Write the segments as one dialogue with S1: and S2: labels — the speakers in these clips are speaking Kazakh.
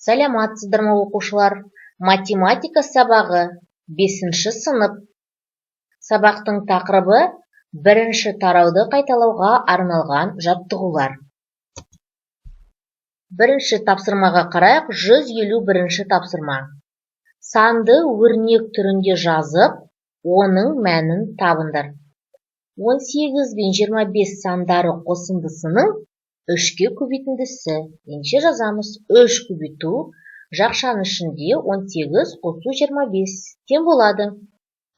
S1: Саламатсыздар ма оқушылар? Математика сабағы 5-ші сынып. Сабақтың тақырыбы бірінші тарауды қайталауға арналған жаттығулар. Бірінші тапсырмаға қарайық. 151-ші тапсырма. Санды өрнек түрінде жазып, оның мәнін табыңдар. 18 бен 25 сандары қосындысының 3-ке көбейтіндісі. Ендеше жазамыз. 3 көбейту жақшаның ішінде 18 қосу 25 тең болады.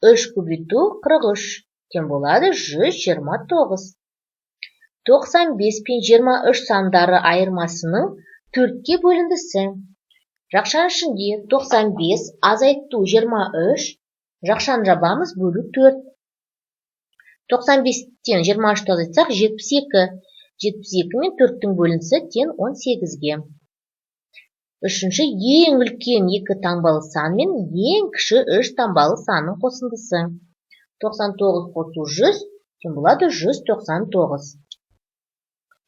S1: 3 көбейту 43 тең болады 129. 95 пен 23 сандары айырмасының 4-ке бөліндісі. Жақшаның ішінде 95 азайту 23, жақшаны жабамыз, бөлу 4. 95-тен 23 азайтсақ 72. 72 мен 4-тің бөлінісі тең 18-ге. Үшінші, ең үлкен 2 таңбалы сан мен ең кіші 3 таңбалы санның қосындысы. 99 қосу 100 тең болады 199.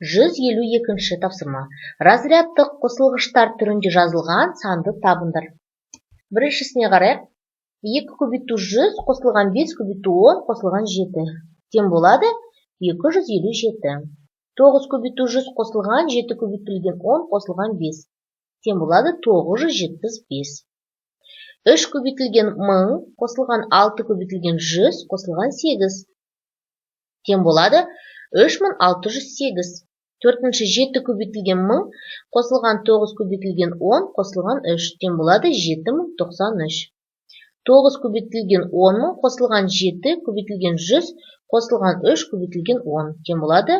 S1: 152-ші тапсырма. Разрядтық қосылғыштар түрінде жазылған санды табыңдар. Біріншісіне қарайық. 2 көбейту 100 қосылған 5 көбейту 10 қосылған 7 тең болады 257. 9 көбейту 100 қосылған 7 көбейтілген 10 қосылған 5 тең болады 975. 3 көбейтілген 1000 қосылған 6 көбейтілген 100 қосылған 8 тең болады 3608. 4-ші 7 көбейтілген 1000 қосылған 9 көбейтілген 10 қосылған 3 тең болады 7093. 9 көбейтілген 10000 қосылған 7 көбейтілген 100 қосылған 3 көбейтілген 10 тең болады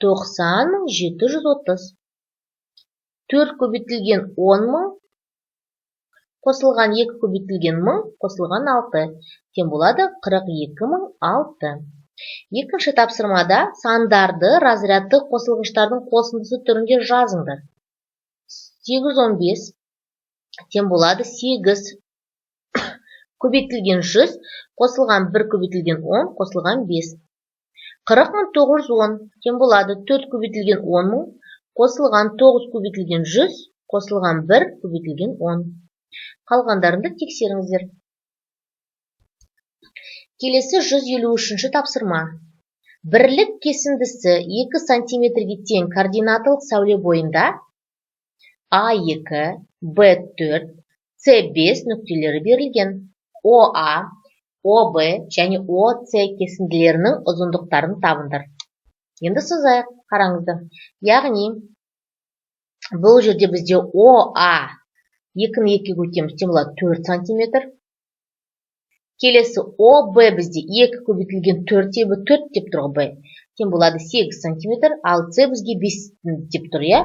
S1: 90730. 4 көбейтілген 10000 қосылған 2 көбейтілген 1000 қосылған 6 тең болады 42006. Екінші тапсырмада сандарды разрядтық қосылғыштардың қосындысы түрінде жазыңдар. 815 тең болады 8 көбейтілген 100 қосылған 1 көбейтілген 10 қосылған 5. 40910 тең болады 4 көбейтілген 10000 қосылған 9 көбейтілген 100 қосылған 1 көбейтілген 10. Қалғандарында тексеріңіздер. Келесі 153-ші тапсырма. Бірлік кесіндісі 2 сантиметрге тең координаталық сәуле бойында А2, Б4, С5 нүктелері берілген. ОА, ОБ және ОС кесінділерінің ұзындықтарын табыңдар. Енді сызайық, қараңыздар. Яғни, бұл жерде бізде ОА 2-ні 2 көтеміз, тең болады 4 сантиметр. Келесі ОБ бізде 2 көбейтілген 4 тебі 4 деп тұр Б. Тең болады 8 сантиметр, ал С бізге 5 деп тұр, я.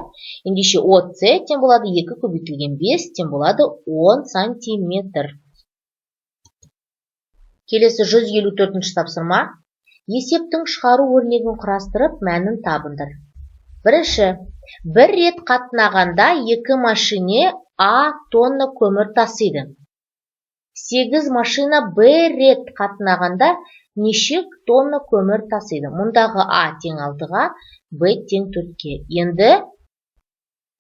S1: Ендеше ОС тең болады 2 көбейтілген 5 тең болады 10 сантиметр. Келесі 154-ші тапсырма. Есептің шығару өрнегін құрастырып, мәнін табыңдар. Бірінші, бір рет қатынағанда 2 машине А тонна көмір тасиды. 8 машина Б рет қатынағанда неше тонна көмір тасиды? Мұндағы А тең 6-ға, Б тең 4-ке. Енді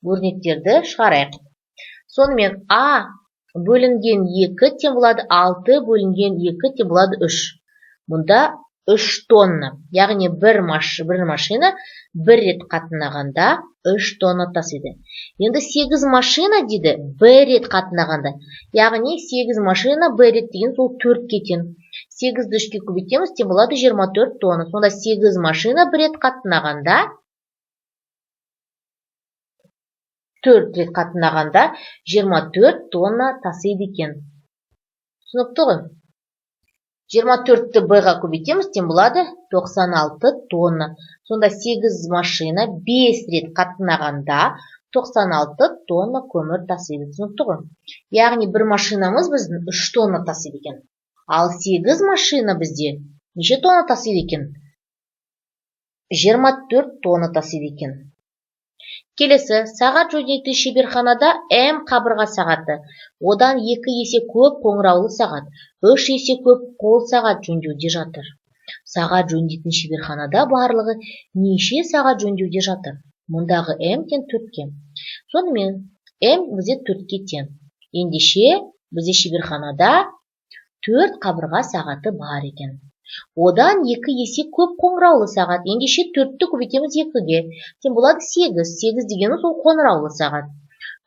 S1: өрнектерді шығарайық. Сонымен А бөлінген 2 тең болады 6, бөлінген 2 тең болады 3. Мұнда 3 тонна. Яғни бір машина бір рет қатынағанда 3 тонна тасиды. Енді 8 машина дейді Б рет қатынағанда. Яғни 8 машина Б рет деген сол 4-ке тең. 8-ді 3-ке көбейтеміз, тең болады 24 тонна. Сонда 8 машина бір рет қатынағанда 4 рет қатынағанда 24 тонна тасиды екен. Түсінікті ғой? 24-ті Б-ға көбейтеміз, тең болады 96 тонна. Сонда 8 машина 5 рет қатынағанда 96 тонна көмір тасиды. Түсінікті ғой? Яғни бір машинамыз біздің 3 тонна тасиды екен. Ал 8 машина бізде неше тонна тасиды екен? 24 тонна тасиды екен. Келесі, сағат жөнделетін шеберханада М қабырға сағаты, одан 2 есе көп қоңыраулы сағат, 3 есе көп қол сағат жөндеуде жатыр. Сағат жөндейтін шеберханада барлығы неше сағат жөндеуде жатыр? Мұндағы М тең 4-ке. Сонымен М бізде 4-ке тең. Ендеше бізде шеберханада 4 қабырға сағаты бар екен. Одан 2 есе көп қоңыраулы сағат. Ендеше 4-ті көбейтеміз 2-ге. Тең болады 8. 8 дегеніміз ол қоңыраулы сағат.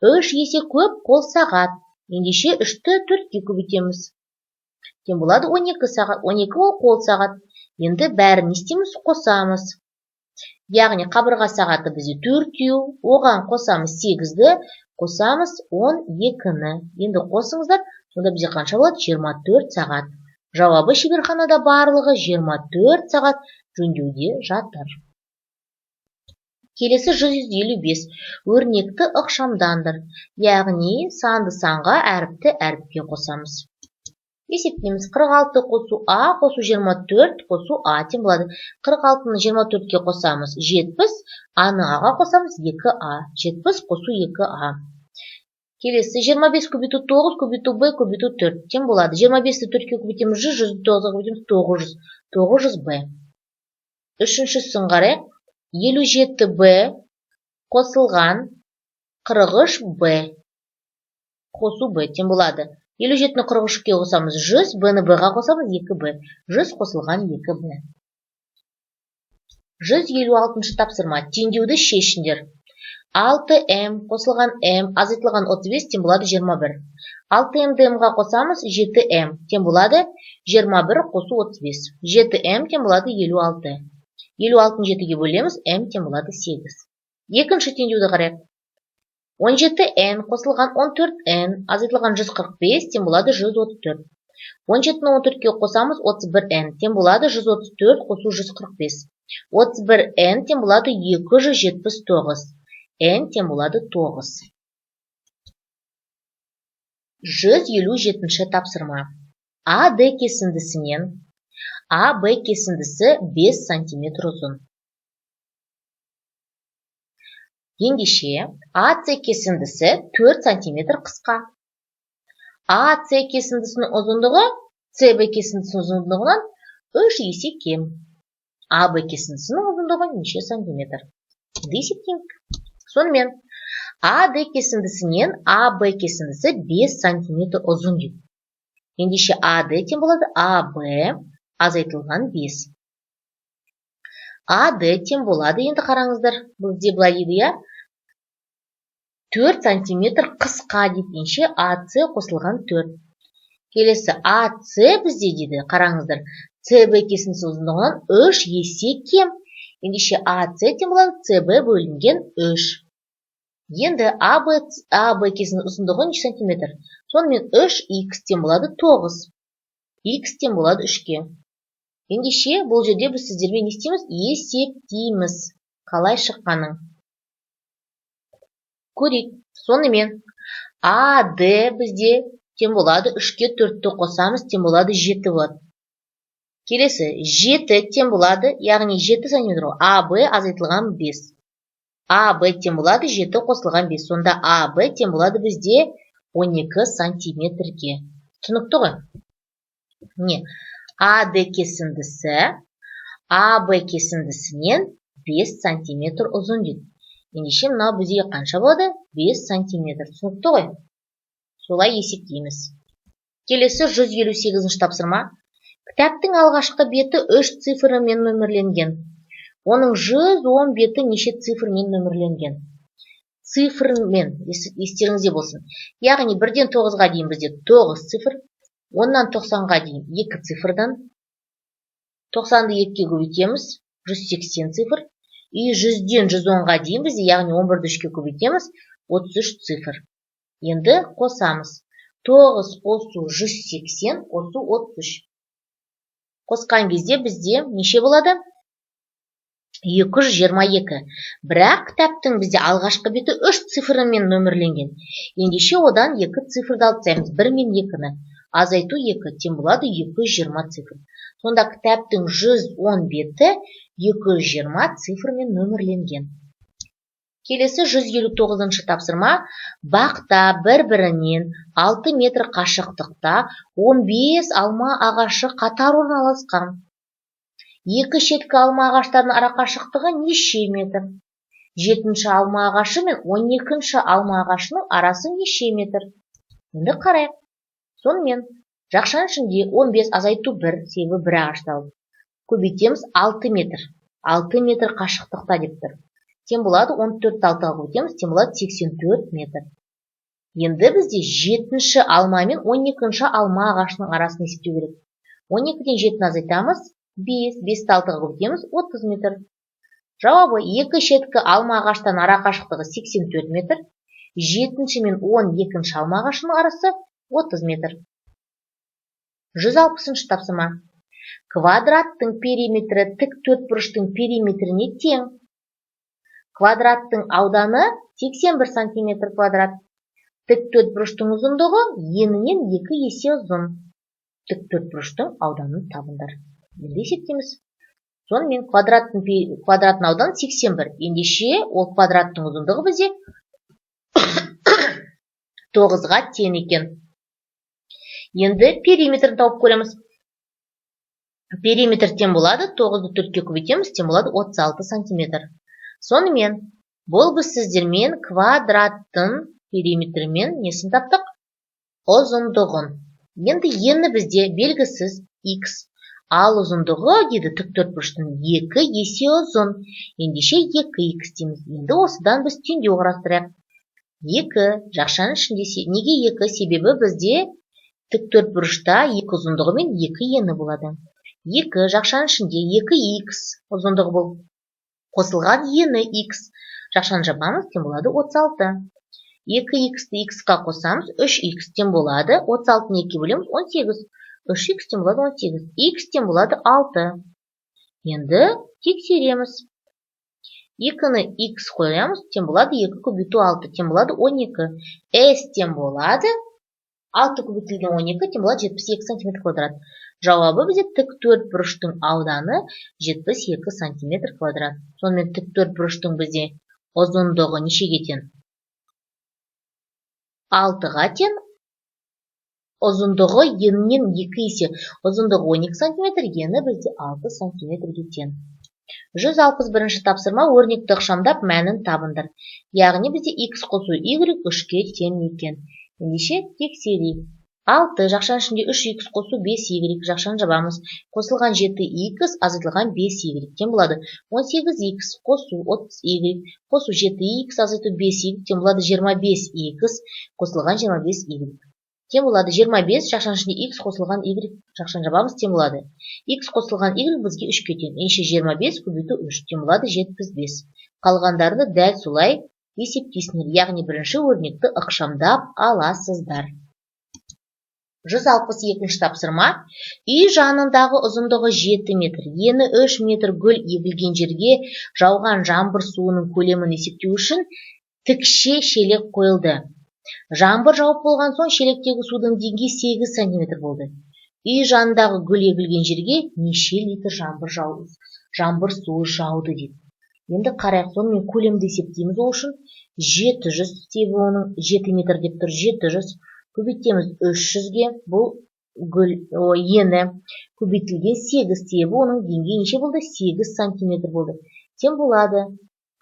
S1: 3 есе көп қол сағат. Ендеше 3-ті 4-ке көбейтеміз. Тең болады 12 сағат. 12 ол қол сағат. Енді бәрін істеміз, қосамыз. Яғни қабырға сағаты бізде 4-еу, оған қосамыз 8-ді, қосамыз 12-ні. Енді қосыңыздар, сонда бізде қанша болады? 24 сағат. Жауабы шеберханада барлығы 24 сағат жөндеуде жатыр. Келесі 155. Өрнекті ықшамдандыр. Яғни санды санға, әріпті әріпке қосамыз. Есептейміз. 46 қосу А, қосу 24, қосу А тең болады. 46-ны 24-ке қосамыз 70, А-ны А-ға қосамыз 2А. 70 қосу 2А. Келесі 25 көбейту 9, көбейту Б, көбейту 4 тең болады. 25-ті 4-ке көбейтеміз 100, 109-ға көбейтеміз 900, 900Б. Үшіншісін қарайық. 57Б қосылған 43Б. Қосу Б тең болады. 57-ні 43-ке қосамыз 100, Б-ні Б-ға қосамыз 2Б. 100 қосылған 2Б. 156-шы тапсырма. Теңдеуді шешіңдер. 6М қосылған М азайтылған 35 тең болады 21. 6М-ді М-ға қосамыз 7М тең болады 21 қосу 35. 7М тең болады 56. 56-ны 7-ге бөлеміз, М тең болады 8. Екінші теңдеуді қарайық. 17N қосылған 14N азайтылған 145 тең болады 134. 17-ні 14-ке қосамыз 31N тең болады 134 қосу 145. 31N тең болады 279. N тең болады 9. 157-ші тапсырма. АД кесіндісінен АБ кесіндісі 5 см ұзын. Ендеше АС кесіндісі 4 см қысқа. АС кесіндісінің ұзындығы СБ кесіндісінің ұзындығынан 3 есе кем. АБ кесіндісінің ұзындығы неше сантиметр? Есептейік. Сонымен АД кесіндісінен АБ кесіндісі 5 см ұзын дейді. Ендеше АД тең болады АБ азайтылған 5. АД тең болады, енді қараңыздар, бізде былай дейді, 4 см қысқа дейінше АС қосылған 4. Келесі АС бізде дейді, қараңыздар, СБ кесіндісі ұзындығынан 3 есе кем. Ендеше АС тең болады СБ бөлінген 3. Енді АБ кесіндісінің ұзындығы неше сантиметр? Сонымен 3х тең болады 9. Х тең болады 3-ке. Ендеше бұл жерде біз сіздермен не істейміз? Есептейміз. Қалай шыққанын. Көрейік. Сонымен АД бізде тең болады 3-ке 4-ті қосамыз тең болады 7 болады. Келесі 7 тең болады, яғни 7 см. АБ азайтылған 5. АБ тең болады 7 қосылған 5. Сонда АБ тең болады бізде 12 сантиметрге. Түсінікті ғой? Не? АД кесіндісі АБ кесіндісінен 5 см ұзын дейді. Ендеше мынау бізде қанша болады? 5 см. Түсінікті ғой? Солай есептейміз. Келесі 158-ші тапсырма. Кітаптың алғашқы беті 3 цифрымен нөмірленген. Оның 110 беті неше цифрмен нөмірленген? Цифрмен, естеріңізде болсын. Яғни 1-ден 9-ға дейін бізде 9 цифр. 10-нан 90-ға дейін 2 цифрдан, 90-ды 2-ке көбейтеміз, 180 цифр, и 100-ден 110-ға дейін бізде, яғни 11-ді 3-ке көбейтеміз, 33 цифр. Енді қосамыз. 9 қосу 180, қосу 33. Қосқан кезде бізде неше болады? 222. Бірақ кітаптың бізде алғашқы беті 3 цифрымен нөмірленген. Ендеше одан 2 цифрды алып тастаймыз, 1 мен 2-ні. Азайту 2 тең болады 220 цифр. Сонда кітаптың 110 беті 220 цифрмен нөмірленген. Келесі 159-шы тапсырма. Бақта бір-бірінен 6 метр қашықтықта 15 алма ағашы қатар орналасқан. Екі шеткі алма ағаштарының ара қашықтығы неше метр? жетінші алма ағашы мен 12-ші алма ағашының арасы неше метр? Енді қарайық. Сонымен, жақшаның ішінде 15 азайту 1, себебі 1 ағашты алып. Көбейтеміз 6 метр. 6 метр қашықтықта деп тұр. Тем болады 14 6-ға көбейтеміз, тем болады 84 метр. Енді бізде 7-ші алма мен 12-ші алма ағашының арасын есептеу керек. 12-ден 7-ні азайтамыз, 5, 5-ті 6-ға көбейтеміз, 30 метр. Жауабы, екі шеткі алма ағаштан ара қашықтығы 84 метр, 7-ші мен 12-ші алма ағашының арасы 30 метр. 160-шы тапсырма. Квадраттың периметрі тік төртбұрыштың периметріне тең. Квадраттың ауданы 81 см квадрат. Тік төртбұрыштың ұзындығы енінен 2 есе ұзын. Тік төртбұрыштың ауданын табыңдар. Енді есептейміз. Сонымен квадраттың ауданы 81. Ендеше ол квадраттың ұзындығы бізде 9-ға тең екен. Енді периметрін тауып көреміз. Периметр тең болады, 9-ды 4-ке көбейтеміз, тең болады 36 см. Сонымен, бұл біз сіздермен квадраттың периметрімен несін таптық? Ұзындығын. Енді ені бізде белгісіз x. Ал ұзындығы деді тік төртбұрыштың 2 есе ұзын. Ендеше 2x дейміз. Енді осыдан біз теңдеу қарастырайық. 2 жақшаның ішінде неге 2? Себебі бізде тік төртбұрышта 2 ұзындығы мен 2 ені болады. 2 жақшаның ішінде 2x ұзындығы бұл. Қосылған ені x. Жақшаны жабамыз, тең болады 36. 2x'ті x-қа қосамыз, 3x тең болады. 36-ны 2 бөлеміз, 18. 3x тең болады 18. X тең болады 6. Енді тексереміз. 2-ні x қоямыз, тең болады 2 көбейту 6, тең болады 12. S тең болады 6 көбейтілген 12, тең болады 72 см квадрат. Жауабы бізде тік төртбұрыштың ауданы 72 см квадрат. Сонымен тік төртбұрыштың бізде ұзындығы нешеге тең? 6-ға тең. Ұзындығы енінен 2 есе. Ұзындығы 12 см, ені бізде 6 см-ге тең. 161-ші тапсырма өрнекті ықшамдап мәнін табыңдар. Яғни бізде x қосу y 3-ке тең екен. Ендеше тексерейік. 6 жақшаның ішінде 3x қосу 5y жақшаны жабамыз. Қосылған 7x азайтылған 5y тең болады. 18x қосу 30y қосу 7x азайту 5y тең болады 25x қосылған 25y. Тең болады 25 жақшаның ішінде x қосылған y жақшаны жабамыз, тең болады. X қосылған y бізге 3-ке тең. Ендеше 25 көбейту 3 тең болады 75. Қалғандарını дәл солай есептейсіңдер. Яғни бірінші өрнекті ықшамдап аласыздар. 162-ші тапсырма. Үй жанындағы ұзындығы 7 метр, ені 3 метр гүл егілген жерге жауған жаңбыр суының көлемін есептеу үшін тікше шелек қойылды. Жаңбыр жауып болған соң шелектегі судың деңгейі 8 см болды. Үй жанындағы гүл егілген жерге неше литр жаңбыр суы жауды дейді. Енді қарайық, сонымен көлемді есептейміз. Ол үшін 700 себебі оның 7 метр деп тұр, 700 көбейтеміз 300-ге, бұл ені көбейтілген 8 себебі оның деңгейі неше болды? 8 см болды. Тең болады.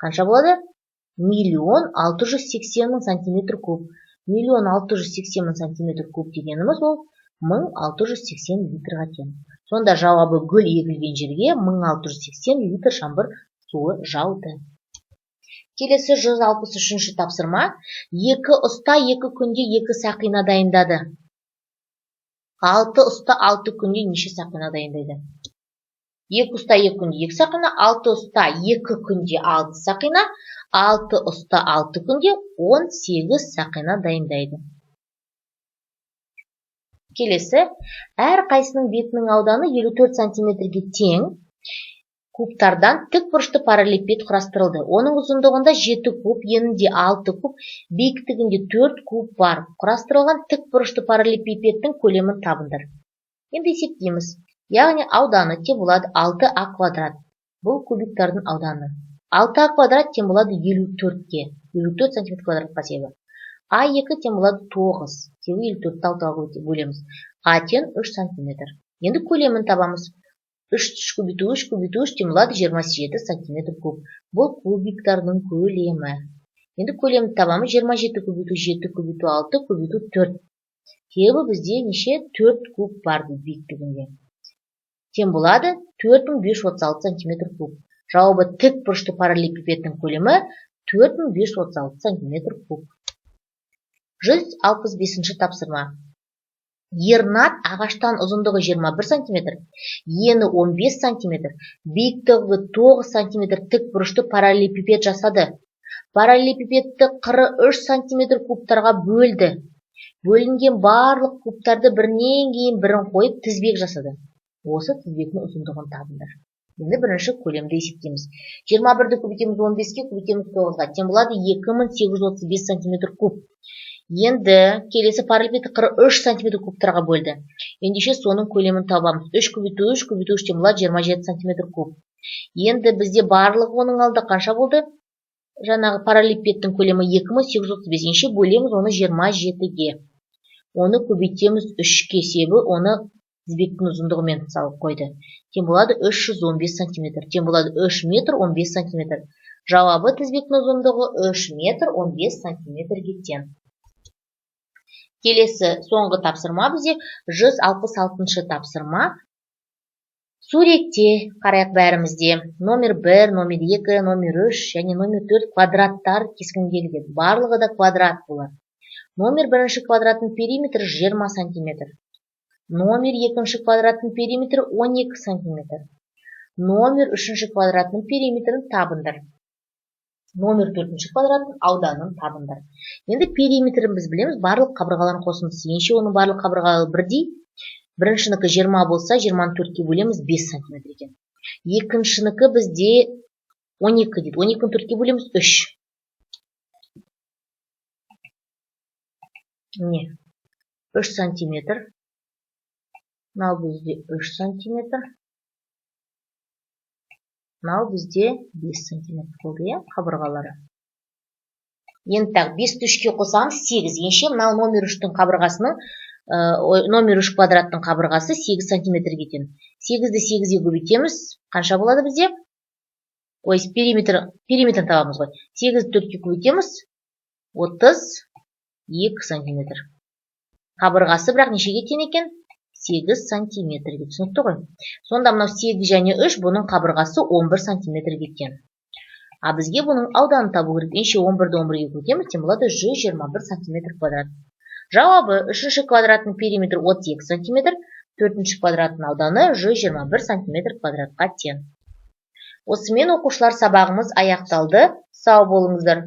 S1: Қанша болады? 1 680 000 см куб. 1 680 000 см куб дегеніміз ол 1680 литрға тең. Сонда жауабы гүл егілген жерге 1680 литр жаңбыр суы жауды. Келесі 163-ші тапсырма. 2 ұста 2 күнде 2 сақина дайындады. 6 ұста 6 күнде неше сақина дайындайды? 2 ұста 2 күнде 2 сақина, 6 ұста 2 күнде 6 сақина, 6 ұста 6 күнде 18 сақина дайындайды. Келесі, әр қайсының бетінің ауданы 54 см-ге тең кубтардан тік бұрышты параллелепипед құрастырылды. Оның ұзындығында 7 куб, енінде 6 куб, биіктігінде 4 куб бар. Құрастырылған тік бұрышты параллелепипедтің көлемін табыңдар. Енді есептейміз. Яғни ауданы тең болады 6а квадрат. Бұл кубиктардың ауданы. 6а квадрат тең болады 54-ке. 54 см квадратқа себебі. А2 тең болады 9. Себебі 54-ті 6-ға бөлеміз. А тең 3 см. Енді көлемін табамыз. 3 көбейту 3 көбейту 3 тең болады 27 сантиметр куб. Бұл кубиктардың көлемі. Енді көлемді табамыз. 27 көбейту 7 көбейту 6 көбейту 4. Себебі бізде неше 4 куб бар биіктігінде. Тең болады 4536 сантиметр куб. Жауабы тік бұрышты параллелепипедтің көлемі 4536 сантиметр куб. 165-ші тапсырма. Ернат ағаштан ұзындығы 21 сантиметр, ені 15 сантиметр, биіктігі 9 сантиметр тік бұрышты параллелепипед жасады. Параллелепипедті қыры 3 сантиметр кубтарға бөлді. Бөлінген барлық кубтарды бірінен кейін бірін қойып тізбек жасады. Осы тізбектің ұзындығын табыңдар. Енді бірінші көлемді есептейміз. 21-ді көбейтеміз 15-ке, көбейтеміз 9-ға. Тең болады 2835 сантиметр куб. Енді келесі параллелепипедті қыры 3 сантиметр кубтарға бөлді. Ендеше соның көлемін табамыз. 3 көбейту 3 көбейту 3 тең болады 27 сантиметр куб. Енді бізде барлығы оның алды қанша болды? Жаңағы параллелепипедтің көлемі 2835. Ендеше бөлеміз оны 27-ге. Оны көбейтеміз 3-ке, себебі оны тізбектің ұзындығымен салып қойды. Тең болады 315 сантиметр. Тең болады 3 метр 15 сантиметр. Жауабы тізбектің ұзындығы 3 метр 15 сантиметрге тең. Келесі соңғы тапсырма бізде 166-шы тапсырма. Суретте қарайық бәрімізде. Номер 1, номер 2, номер 3 және номер 4 квадраттар кескінделген. Барлығы да квадрат болады. Номер 1-ші квадраттың периметрі 20 сантиметр. Номер 2-ші квадраттың периметрі 12 сантиметр. Номер 3-ші квадраттың периметрін табыңдар. Номер 4-ші квадраттың ауданын табыңдар. Енді периметрін біз білеміз, барлық қабырғаларын қосындысы. Ендеше оның барлық қабырғалары бірдей. Біріншінікі 20 болса, 24-ке бөлеміз 5 сантиметр екен. Екіншінікі бізде 12 дейді. 12-ні 4-ке бөлеміз 3. Не? 3 сантиметр. Мынау бізде 3 сантиметр. Мынау бізде 5 сантиметр болды, қабырғалары. Енді тағы 5-ті 3-ке қосамыз 8. Ендеше мынау номер 3-тің қабырғасының, номер 3 квадраттың қабырғасы 8 сантиметр кетен. 8-ді 8-ге көбейтеміз. Қанша болады бізде? Периметрін табамыз ғой. 8-ді 4-ке көбейтеміз. 32 сантиметр. Қабырғасы бірақ нешеге тең екен? 8 сантиметрге. Түсінікті ғой. Сонда мынау 8 және 3 бұның қабырғасы 11 сантиметрге тең. А бізге бұның ауданын табу керек. Ендеше 11-ді 11-ге көбейтеміз, тең болады 121 сантиметр квадрат. Жауабы 3-ші квадраттың периметрі 32 сантиметр, 4-ші квадраттың ауданы 121 сантиметр квадратқа тең. Осымен оқушылар сабағымыз аяқталды. Сау болыңыздар.